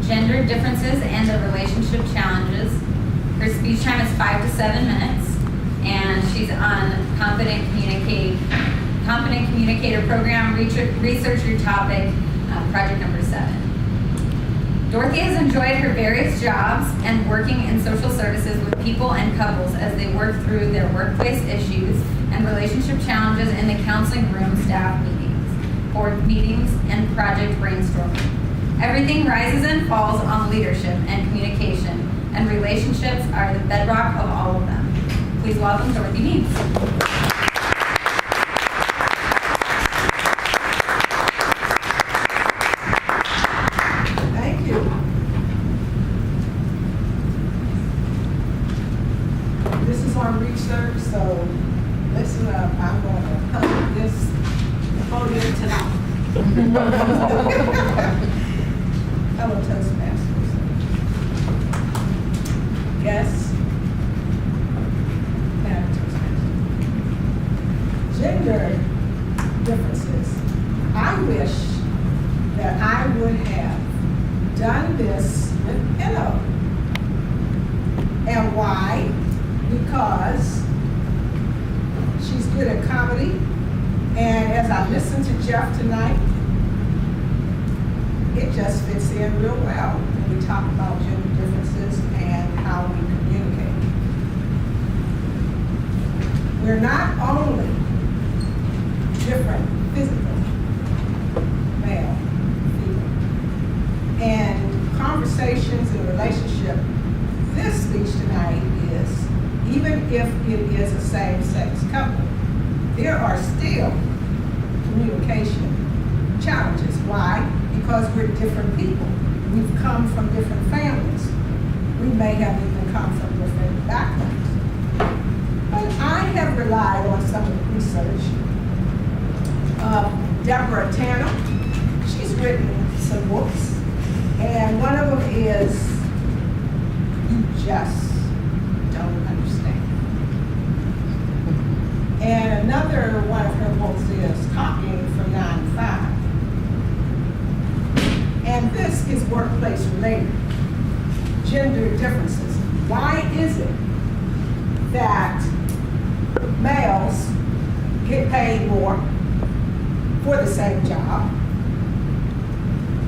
gender differences and the relationship challenges. Her speech time is 5 to 7 minutes, and she's on Competent Communicator Program, Research Your Topic, project number 7. Dorothy has enjoyed her various jobs and working in social services with people and couples as they work through their workplace issues and relationship challenges in the counseling room, staff meetings, board meetings, and project brainstorming. Everything rises and falls on leadership and communication, and relationships are the bedrock of all of them. Please welcome Dorothy Means. Thank you. This is on research, so listen up. I'm going to cover this podium tonight. Hello, Toastmasters. Yes. Madam Toastmaster. Gender differences. I wish that I would have done this with Pillow. And why? Because she's good at comedy. And as I listened to Jeff tonight, it just fits in real well when we talk about gender differences and how we communicate. We're not only different physically, male, female, and conversations and relationship. This speech tonight is, even if it is a same-sex couple, there are still communication challenges. Why? Because we're different people. We've come from different families. We may have even come from different backgrounds. But I have relied on some of the research of Deborah Tanner. She's written some books, and one of them is You Just Don't Understand. And another one of her books is Talking from 9 to 5. And this is workplace related. Gender differences. Why is it that males get paid more for the same job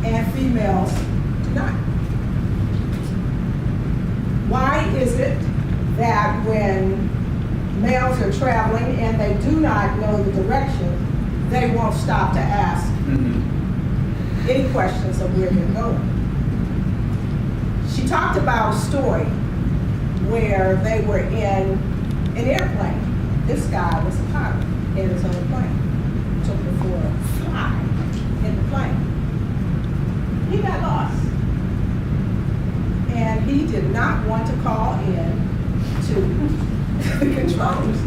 and females do not? Why is it that when males are traveling and they do not know the direction, they won't stop to ask any questions of where they're going? She talked about a story where they were in an airplane. This guy was a pilot in his own plane. Took her for a fly in the plane. He got lost. And he did not want to call in to the controllers.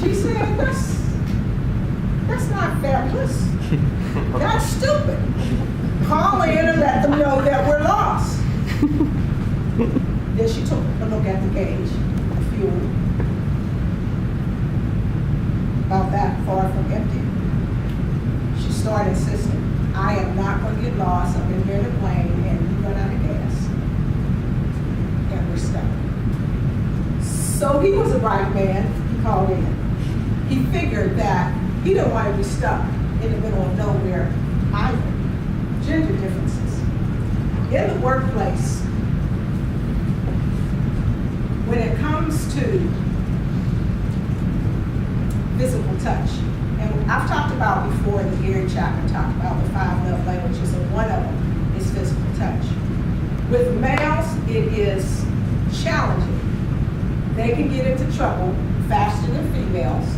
She said, that's not fabulous. That's stupid. Call in and let them know that we're lost. Then she took a look at the gauge, the fuel, about that far from empty. She started insisting, I am not going to get lost. I'm in here in the plane and you run out of gas. And we're stuck. So he was a bright man. He called in. He figured that he didn't want to be stuck in the middle of nowhere either. Gender differences. In the workplace, when it comes to physical touch, and I've talked about before in the Gary chapter, talked about the 5 love languages, and one of them is physical touch. With males, it is challenging. They can get into trouble faster than females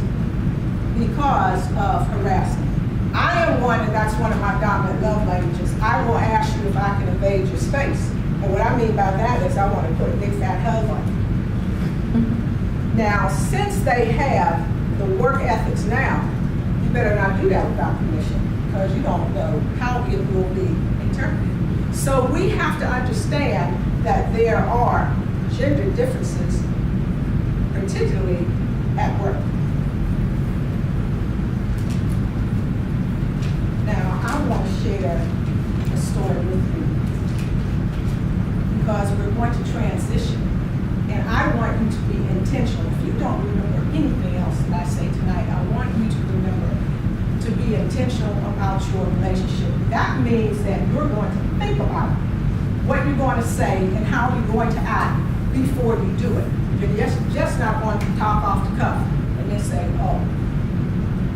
because of harassment. I am one, and that's one of my dominant love languages. I will ask you if I can invade your space. And what I mean by that is I want to put a big fat hug on you. Now, since they have the work ethics now, you better not do that without permission because you don't know how it will be interpreted. So we have to understand that there are gender differences, particularly at work. Now, I want to share a story with you. what you're going to say and how you're going to act before you do it. You're just not going to talk off the cuff and then say, oh,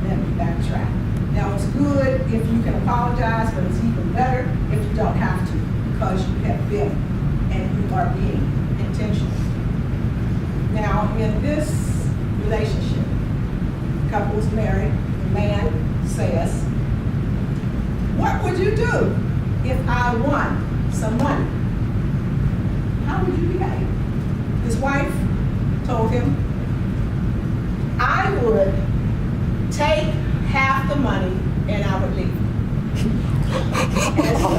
let me backtrack. Now, it's good if you can apologize, but it's even better if you don't have to, because you have been and you are being intentional. Now, in this relationship, couple is married, the man says, what would you do if I won some money? How would you behave? His wife told him, I would take half the money and I would leave. And so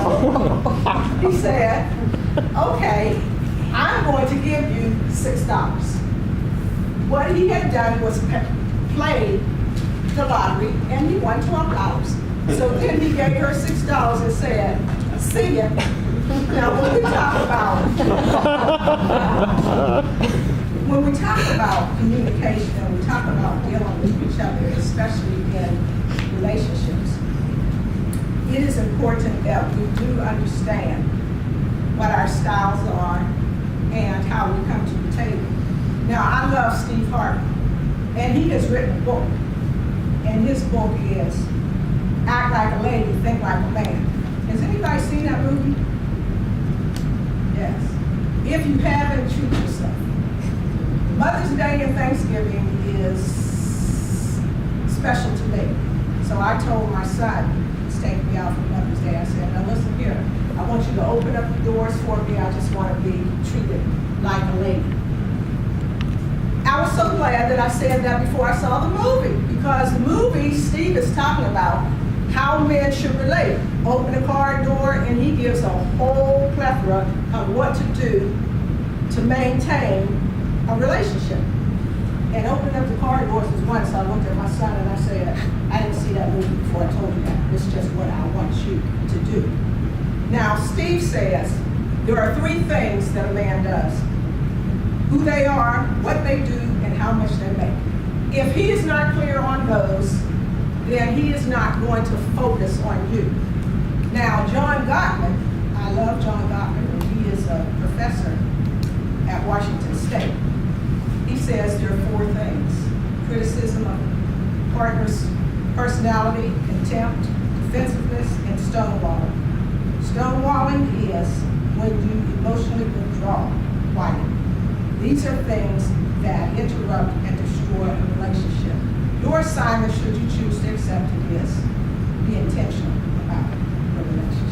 he said, okay, I'm going to give you $6. What he had done was played the lottery and he won $12. So then he gave her $6 and said, see ya. Now when we talk about communication and we talk about dealing with each other, especially in relationships, it is important that we do understand what our styles are and how we come to the table. Now, I love Steve Harvey, and he has written a book, and his book is Act Like a Lady, Think Like a Man. Has anybody seen that movie? Yes. If you haven't, treat yourself. Mother's Day and Thanksgiving is special to me. So I told my son, he's taking me out for Mother's Day, I said, now listen here, I want you to open up the doors for me, I just want to be treated like a lady. I was so glad that I said that before I saw the movie, because the movie, Steve is talking about how men should relate. Open the car door, and he gives a whole plethora of what to do to maintain a relationship. And opening up the car doors was one, so I looked at my son and I said, I didn't see that movie before I told you that. It's just what I want you to do. Now, Steve says there are 3 things that a man does: who they are, what they do, and how much they make. If he is not clear on those, then he is not going to focus on you. Now, John Gottman, I love John Gottman, and he is a professor at Washington State. He says there are 4 things: criticism of partner's personality, contempt, defensiveness, and stonewalling. Stonewalling is when you emotionally withdraw quietly. These are things that interrupt and destroy a relationship. Your assignment, should you choose to accept it, is be intentional about the relationship.